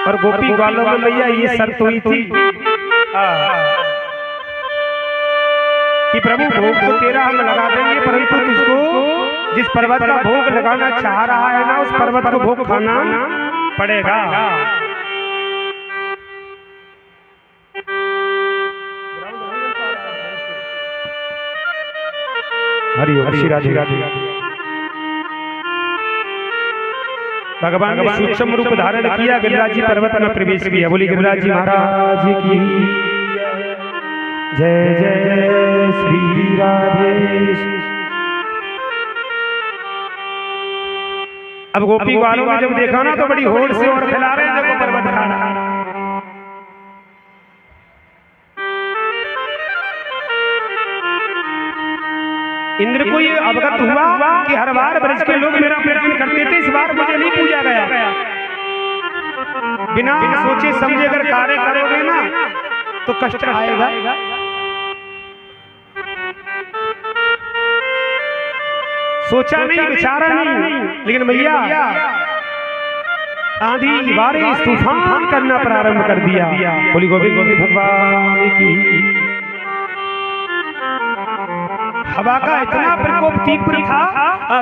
और गोपी ग्वालों में भैया ये शर्त हुई थी कि प्रभु भोग तो तेरा हम लगा देंगे, परंतु तुझको जिस पर्वत का भोग लगाना चाह रहा है ना, उस पर्वत को भोग खाना पड़ेगा। हरि ओम, श्री राधे राधे। भगवान ने सूक्ष्म रूप धारण किया, गिरिराज जी पर्वत में प्रवेश किया। बोली गिरिराज जी महाराज की जय जय श्री राधे। अब गोपी ग्वालों ने जब देखा ना तो बड़ी होड़ से और खिला रहे हैं, देखो पर्वत खाना। इंद्र को ये अवगत हुआ कि हर बार ब्रज के लोग मेरा पूजन करते थे, इस बार मुझे नहीं पूजा गया। बिना सोचे समझे अगर कार्य करोगे ना तो कष्ट आएगा। सोचा नहीं, विचारा नहीं, लेकिन भैया आंधी बारिश तूफान करना प्रारंभ कर दिया। बोली गोविंद गोविंद भगवान की। हवा का इतना प्रकोप तीव्र था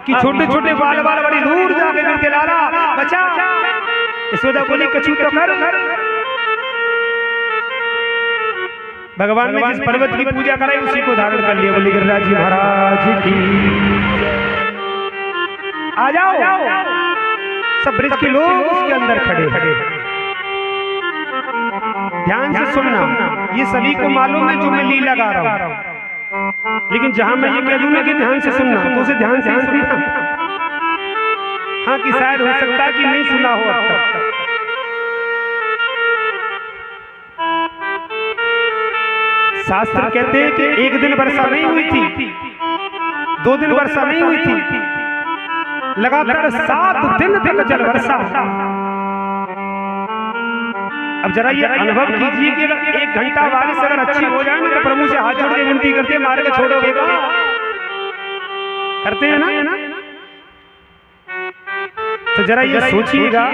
कि छोटे छोटे बाल बड़ी दूर जाके गिरते, लाला बचा। यशोदा बोली कछु तो कर। भगवान ने जिस पर्वत की पूजा कराई उसी को धारण कर लिया। बोली गिरिराज जी महाराज की। आ जाओ, सब ब्रज के लोग उसके अंदर खड़े। ध्यान से सुनना, ये सभी को मालूम है जो मैं लीला गा रहा हूं, लेकिन जहां मैं ये कह दूं ना कि ध्यान से सुनना, तो उसे ध्यान से सुनना। हाँ, कि शायद हो सकता है कि नहीं सुना हो अब तक। शास्त्र कहते हैं कि एक दिन वर्षा नहीं हुई थी, 2 दिन वर्षा नहीं हुई थी, लगातार 7 दिन तक जल वर्षा। अब जरा ये अनुभव कीजिए कि अगर 1 घंटा बारिश अगर अच्छी हो जाए ना तो प्रभु से हाथ जोड़ के विनती करते हैं, मार के छोड़ोगे क्या? करते हैं ना? तो जरा ये सोचिएगा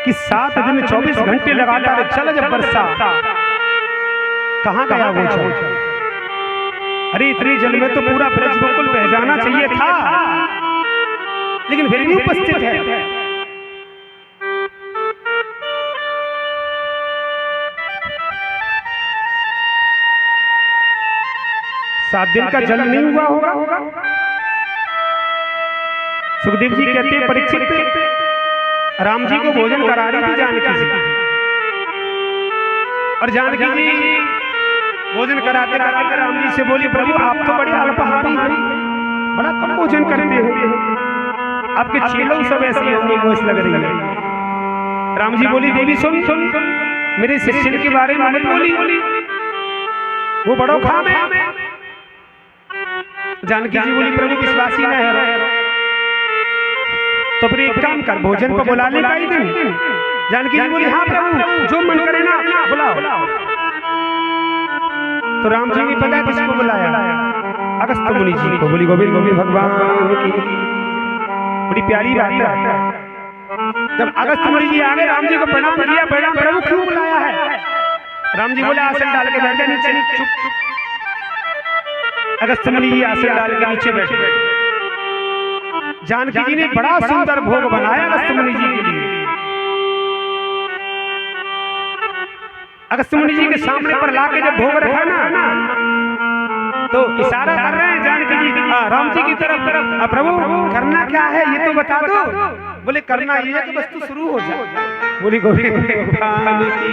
कि 7 दिन 24 घंटे लगातार चल जब वर्षा, कहाँ गया वो जल? अरे इतने जल में तो पूरा ब्रज गोकुल बह जाना चाहिए था, लेकिन फिर भी उपस्थित है। 7 दिन का जल नहीं हुआ होगा। सुखदेव जी कहते हैं परीक्षित राम जी को भोजन करा रही थी जानकी जी, और जानकी जी भोजन कराते कराते राम जी से बोली प्रभु आप तो बड़े अल्पाहारी हैं, बड़ा कम भोजन करते हैं, आपके चेलों सब ऐसी निर्दोष लग रही है। राम जी बोली देवी सुन सुन, मेरे शिष्य के बारे में मत बोली, वो बड़ो खाम है। जानकी जी बोली प्रभु विश्वासी न है, तो फिर एक काम कर, भोजन को बुला ले कई दिन। जानकी जी बोली हाँ प्रभु, जो मन करे ना बुलाओ। तो राम जी ने पता किसको बुलाया? अगस्त्य मुनि जी को। बोली गोविंद गोविंद भगवान की। बड़ी प्यारी बात है। जब अगस्त्य मुनि जी आ गए, राम जी को प्रणाम किया, प्रणाम प्रभु क्यों बुलाया है? राम जी बोले आसन डाल के बैठ जा नीचे। चुप। अगस्त्य मुनि जी आसन डाल के नीचे बैठे। जानकी जी ने बड़ा सुंदर भोग बनाया अगस्त्य मुनि जी के लिए। अगस्त्य मुनि जी के सामने पर लाके जब भोग रखा ना, तो इशारा कर रहे हैं जानकी जी राम जी की तरफ, प्रभु करना क्या है ये तो बता दो। बोले करना ये है कि बस तू शुरू हो जा। बोली गोविंद भगवान की।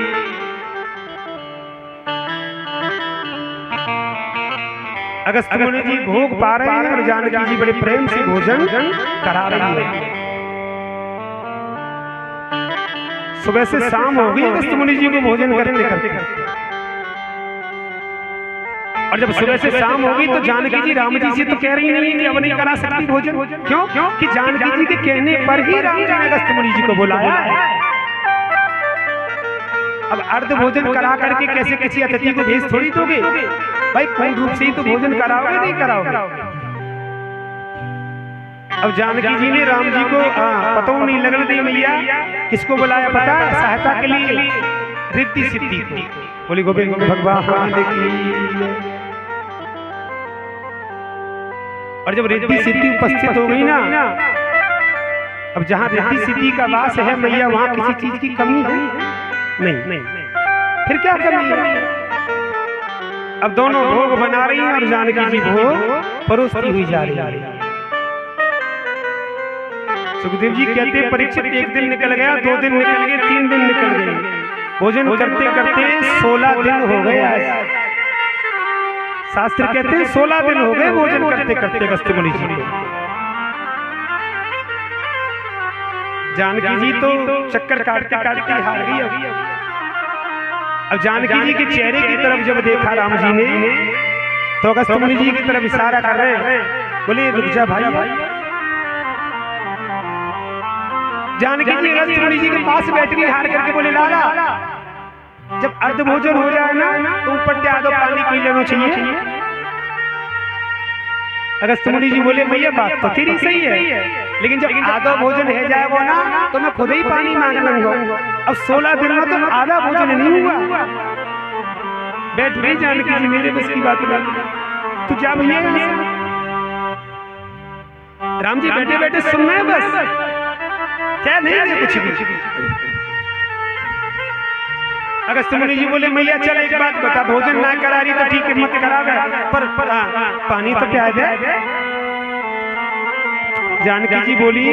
अगस्त्य मुनि जी भोग पा रहे हैं और जानकी जी बड़े प्रेम से भोजन करा रही है। सुबह से शाम हो गई अगस्त्य मुनि जी को भोजन करते करते, और जब सुबह से शाम हो गई तो जानकी जी राम जी से तो कह रही नहीं कि अब नहीं करा सकती भोजन। क्यों? कि जानकी जी के कहने पर ही राम जी ने अगस्त्य मुनि जी को बुलाया है। अब अर्ध भोजन करा करके कैसे किसी अतिथि को भेज थोड़ी दोगे भाई, पूर्ण रूप से ही तो भोजन कराओगे नहीं कराओगे। अब जानकी जी ने राम जी को पता नहीं लगने दी मैया किसको बुलाया पता सहायता के लिए रिद्धि सिद्धि को। बोली गोविंद भगवान की। और जब रिद्धि सिद्धि उपस्थित हो गई ना, अब जहाँ रिद्धि सिद्धि का वास है मैया वहाँ किसी चीज की कमी है नहीं। फिर क्या कमी है? अब दोनों भोग बना रही हैं और जानकी जी भोग परोसती हुई जा रही है। सुखदेव जी कहते हैं परीक्षित एक दिन निकल गया, 2 दिन निकल गए, 3 दिन निकल गए, भोजन करते करते 16 दिन हो गए। शास्त्र कहते हैं 16 दिन हो गए भोजन करते करते अगस्त्य मुनि जी को। जानकी जी तो चक्कर काटते काटते हार गई। अब जानकी जी के चेहरे की तरफ जब देखा राम जी ने तो अगस्त्य मुनि जी की तरफ इशारा कर रहे हैं, बोले रुक जा भाई। जानकी जी अगस्त्य मुनि जी के पास बैठ गई हार करके, बोले लाला जब अर्ध भोजन हो जाए ना तो ऊपर से आधा पानी पी लेना चाहिए। अगस्त्य मुनि जी बोले भैया बात तो तेरी सही है, लेकिन जब आधा भोजन है जाएगा ना तो मैं खुद ही पानी मांग लूंगा। अब 16 दिन में तो आधा भोजन नहीं हुआ। बैठ गई जानकी जी, मेरे बस की बात नहीं, तू जा भैया। राम जी बैठे बैठे सुनना है बस, क्या नहीं है कुछ भी। अगस्त्य मुनि जी बोले मैया चल एक बात बता, भोजन ना करा रही तो ठीक है मत करा पर पानी तो प्याज है। जानकी जी बोली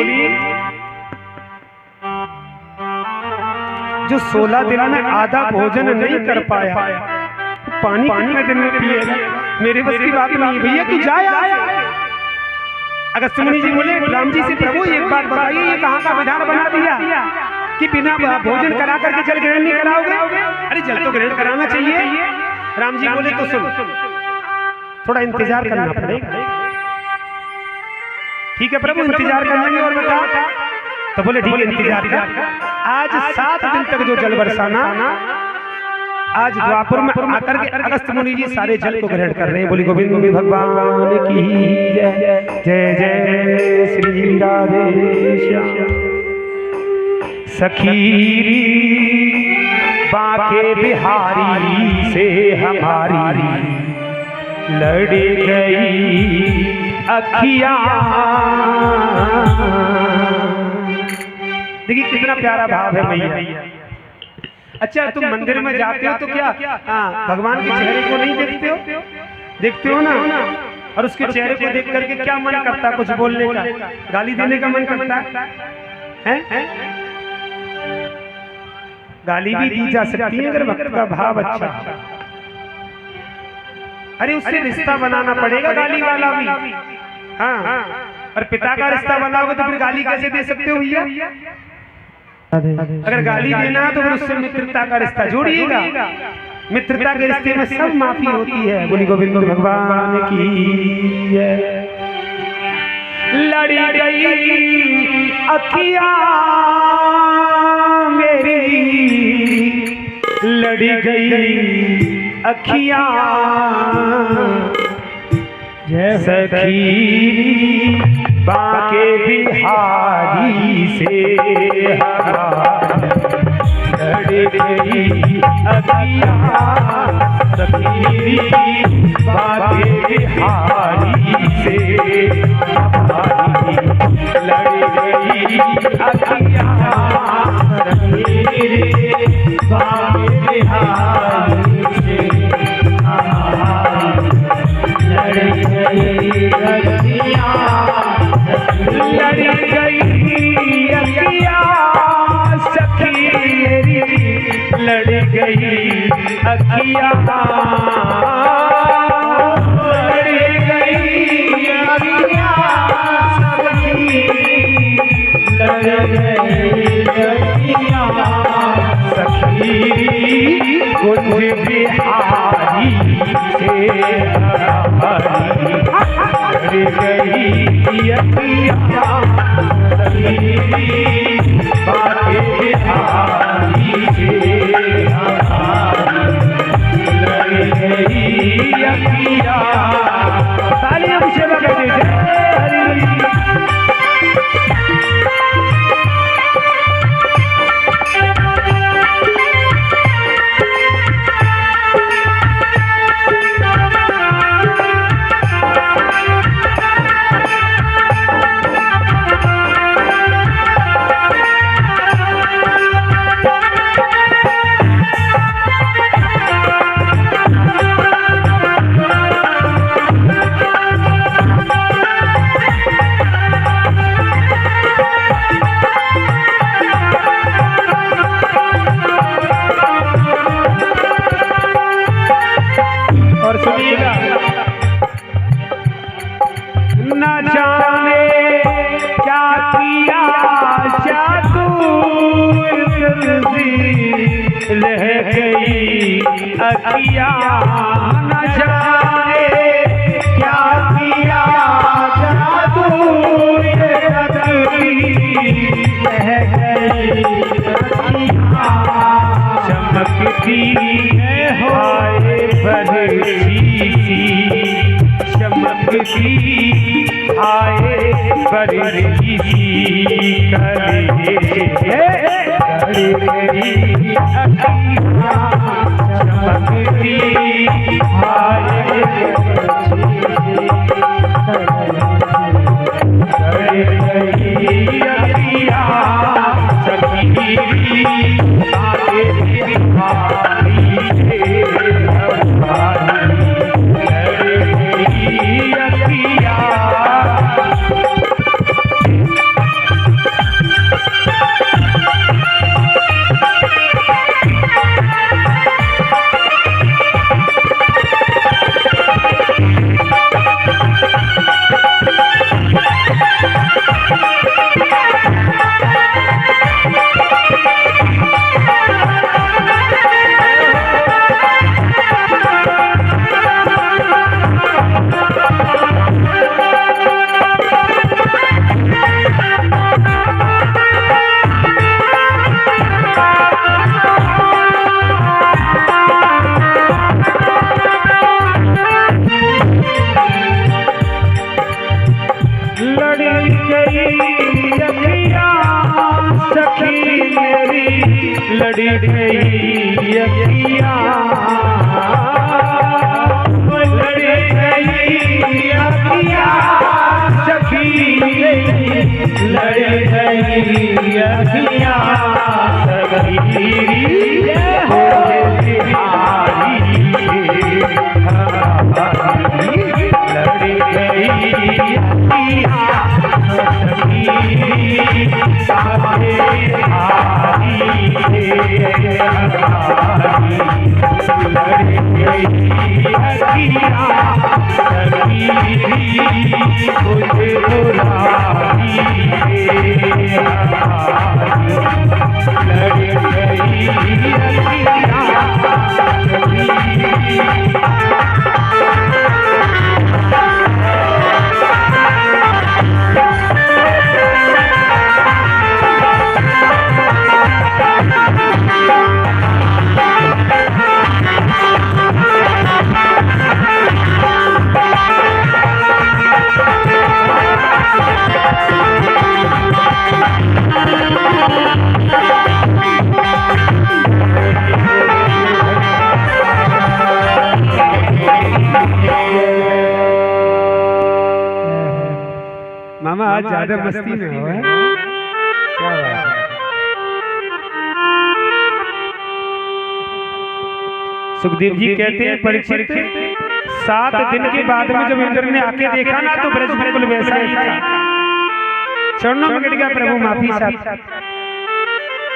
जो 16 दिन में आधा भोजन नहीं कर पाया पानी कितने दिन में पिएगा? मेरे बस की बात नहीं भैया, तू जा। अगस्त्य मुनि जी बोले राम जी से प्रभु एक बात बताइए, ये कहाँ का विधान बना दिया कि बिना भोजन करा करके जल ग्रहण नहीं कराओगे? अरे जल तो ग्रहण कराना चाहिए। राम जी बोले तो सुन, थोड़ा इंतजार करना पड़ेगा। ठीक है प्रभु इंतजार कर लेंगे, और बता। तो बोले ठीक है इंतजार कर। आज 7 दिन तक जो जल बरसाना, आज द्वापर में आकर के अगस्त्य मुनि जी सारे जल को ग्रहण कर रहे हैं। बोली गोविंद भगवान की जय। जय जय श्री राधे श्याम। सखीरी बाके बिहारी से हमारी लड़ गई अखियां। देखिए कितना प्यारा भाव है मैया। अच्छा तुम मंदिर में जाते हो तो क्या भगवान के चेहरे को नहीं देखते हो? देखते हो ना। और उसके चेहरे को देख करके क्या मन करता? कुछ बोलने का, गाली देने का मन करता है? गाली भी दी जा सकती है अगर भक्त का भाव अच्छा। अरे उससे रिश्ता बनाना पड़ेगा गाली वाला भी। हाँ, और पिता का रिश्ता बनाओगे तो फिर गाली कैसे दे सकते हो भैया? अगर गाली देना तो फिर उससे मित्रता का रिश्ता जोड़िएगा। मित्रता के रिश्ते में सब माफी होती है। बोली गोविंद भगवान की जय। लड़ी गई अखियां मेरी, लड़ी गई अखियां सखी बाके बिहारी से लड़ गई अखियां। सखी बाके बिहारी से लड़ गई अखियां। बाके बिहारी से लड़ गई अखियां। लड़ गई अखियां सखी मेरी, लड़ गई अखियां। लड़ गई अखियां सखी, लड़ गई अखियां सखी। कुंज बिहारी से लड़ गई अखियां सखी। बाके बिहारी से लड़ गई अखियां। तालियां पीछे लगा दीजिए। गई अखियाँ न जाने क्या किया जादू ये बदली, बह गई अखियाँ चमकती हाय बरसी सी, चमकती हाय बरसी सी करे गई अखियाँ चमकती हाय गई अखियाँ चमकती लड़ी गई अखियाँ, लड़ी गई अखियाँ सखी, लड़ी गई अखियाँ सखी, हो लड़ी गई अखियाँ सखी, मामा आज ज्यादा मस्ती में हो, है क्या बात है। सुखदेव जी कहते हैं परीक्षित 7 दिन के बाद में जब इंद्र ने आके देखा ना तो ब्रज बिल्कुल वैसा ही था, चरणों में गिर गया प्रभु माफी साथ।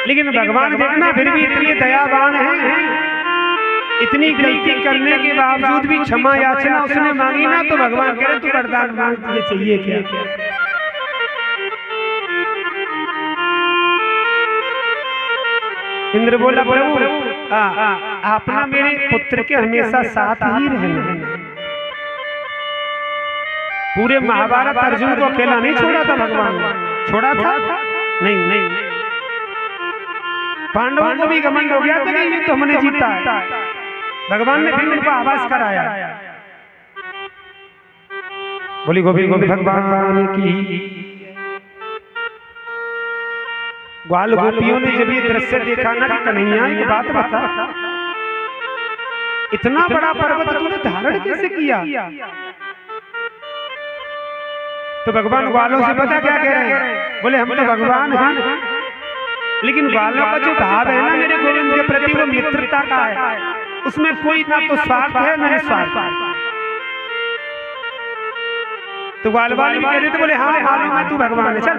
लेकिन भगवान देखना फिर भी इतने दयावान हैं, इतनी गलती करने के बावजूद भी क्षमा याचना उसने मांगी ना तो भगवान कह रहे तू वरदान मांग, तुझे चाहिए क्या। इंद्र बोला प्रभु आप ना मेरे पुत्र के हमेशा साथ ही रहना। पूरे महाभारत अर्जुन को अकेला नहीं छोड़ा था भगवान, छोड़ा था नहीं। पांडवों को भी घमंड हो गया था कि युद्ध हमने जीता है, भगवान ने फिर उनको आवाज कराया। बोली गोविंद गोविंद भगवान की। ग्वाल गोपियों ने जब ये दृश्य देखा ना कि कन्हैया एक बात बता, इतना बड़ा पर्वत तूने धारण कैसे किया। तो भगवान ग्वालों से पता क्या कह रहे हैं, बोले हम तो भगवान हैं, लेकिन ग्वालों का जो भाव है ना मेरे गोविंद के प्रति वो मित्रता का है, उसमें कोई ना तो स्वार्थ है ना निस्वार्थ। तो ग्वाल वाले भी कह रहे थे, बोले हाँ मालूम है तू भगवान है, चल।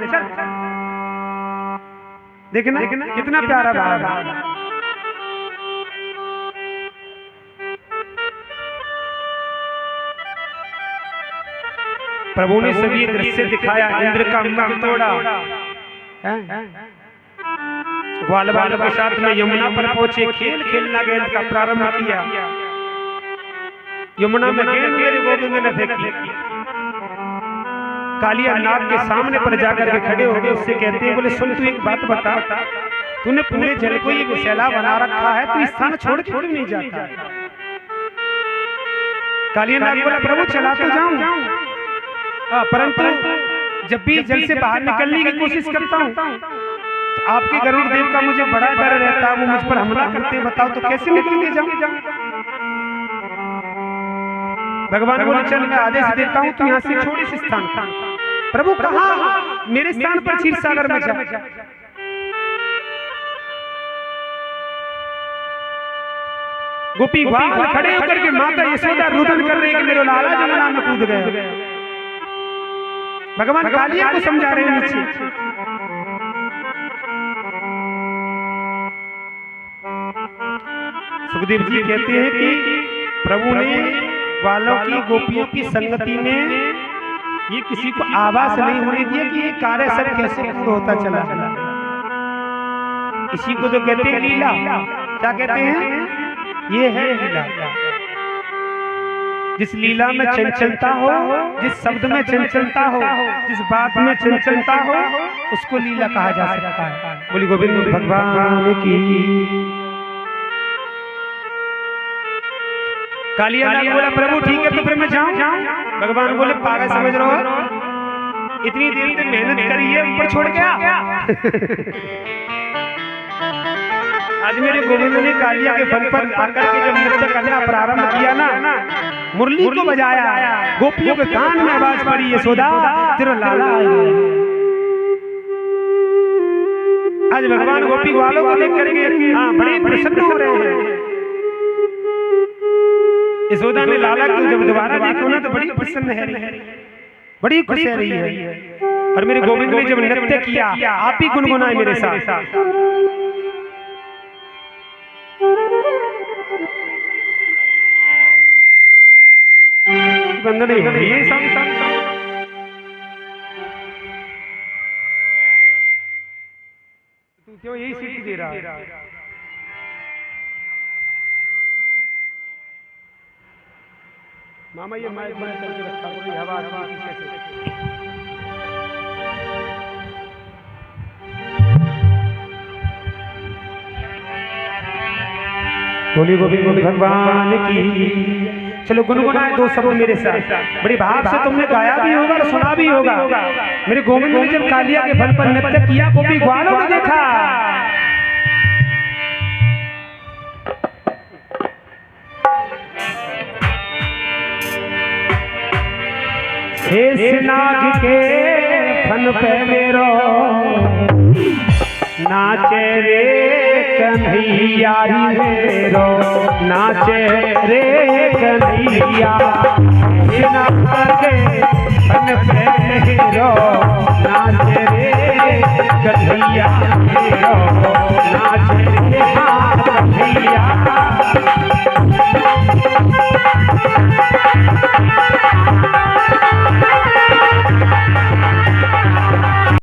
देखना कितना प्यारा भाव है। प्रभु ने सभी ये दृश्य दिखाया, इंद्र का मुख तोड़ा, ग्वाल वालों के साथ में यमुना पर पहुंचे, खेल खेलना गेंद का प्रारंभ किया। यमुना में गेंद मेरे गोविंद ने फेंकी। कालिया नाग के सामने पर जाकर के खड़े हो गए, उससे कहते हैं, बोले सुन तू एक बात बता, तूने पूरे जल को ये विषैला बना रखा है, तू इस स्थान छोड़ के क्यों नहीं जाता? कालिया नाग बोला प्रभु चला तो जाऊं, परंतु जब भी जल से बाहर निकलने की कोशिश करता हूं तो आपके गरुड़ देव का मुझे बड़ा डर रहता है, वो मुझ पर हमला करते हैं, बताओ तो कैसे निकल के जाऊं? भगवान बोले चल मैं आदेश देता हूं, तू यहाँ से छोड़ इस स्थान का। प्रभु कहा? मेरे स्थान पर क्षीर सागर में जा। गोपी ग्वाल खड़े होकर के माता यशोदा रुदन कर रही कि मेरे लाला जमुना में कूद गए। भगवान कालिया को समझा रहे हैं नीचे। सुखदेव जी कहते हैं कि प्रभु ने ग्वालों की गोपियों की संगति में ये किसी को आभास नहीं होने दिया कि ये कार्य सब कैसे होता चला। इसी को तो कहते हैं लीला। क्या कहते हैं? ये है लीला। जिस लीला में चंचलता हो, जिस शब्द में चंचलता हो, जिस बात में चंचलता हो, उसको लीला कहा जा सकता है। बोली गोविंद भगवान की। कालिया नाग बोला प्रभु ठीक है तो फिर मैं जाऊं? भगवान बोले पागल समझ रहे हो? इतनी देर से मेहनत करी है, ऊपर छोड़ गया। आज मेरे गोविंद ने कालिया के फल पर आकर के जब नृत्य करना प्रारंभ किया ना, मुरली को बजाया, गोपियों के कान में आवाज पड़ी यशोदा तेरा लाला आया। आज भगवान गोपी वालों को देख करके बड़े प्रसन्न हो रहे हैं। यशोदा ने लाला को जब दोबारा देखो ना तो बड़ी प्रसन्न है, बड़ी खुश है रही है। और मेरे गोविंद ने जब नृत्य किया, आप ही गुनगुनाए मेरे साथ। बंद नहीं हो रही है तू क्यों यही सीटी दे रहा है? मामा ये माइक बंद करके रखा, कोई हवा पीछे से। बोली गोविंद भगवान की। चलो गुनगुनाए दो शब्द मेरे साथ। बड़ी भाव से तुमने गाया भी होगा और सुना भी होगा। मेरे गोविंद ने जब कालिया के फल पर नृत्य किया, गोपी ग्वालों ने देखा। शेष नाग के फन पे मेरो नाचे रे कन्हैया मेरो, नाचे रे कन्हैया। नाग के फन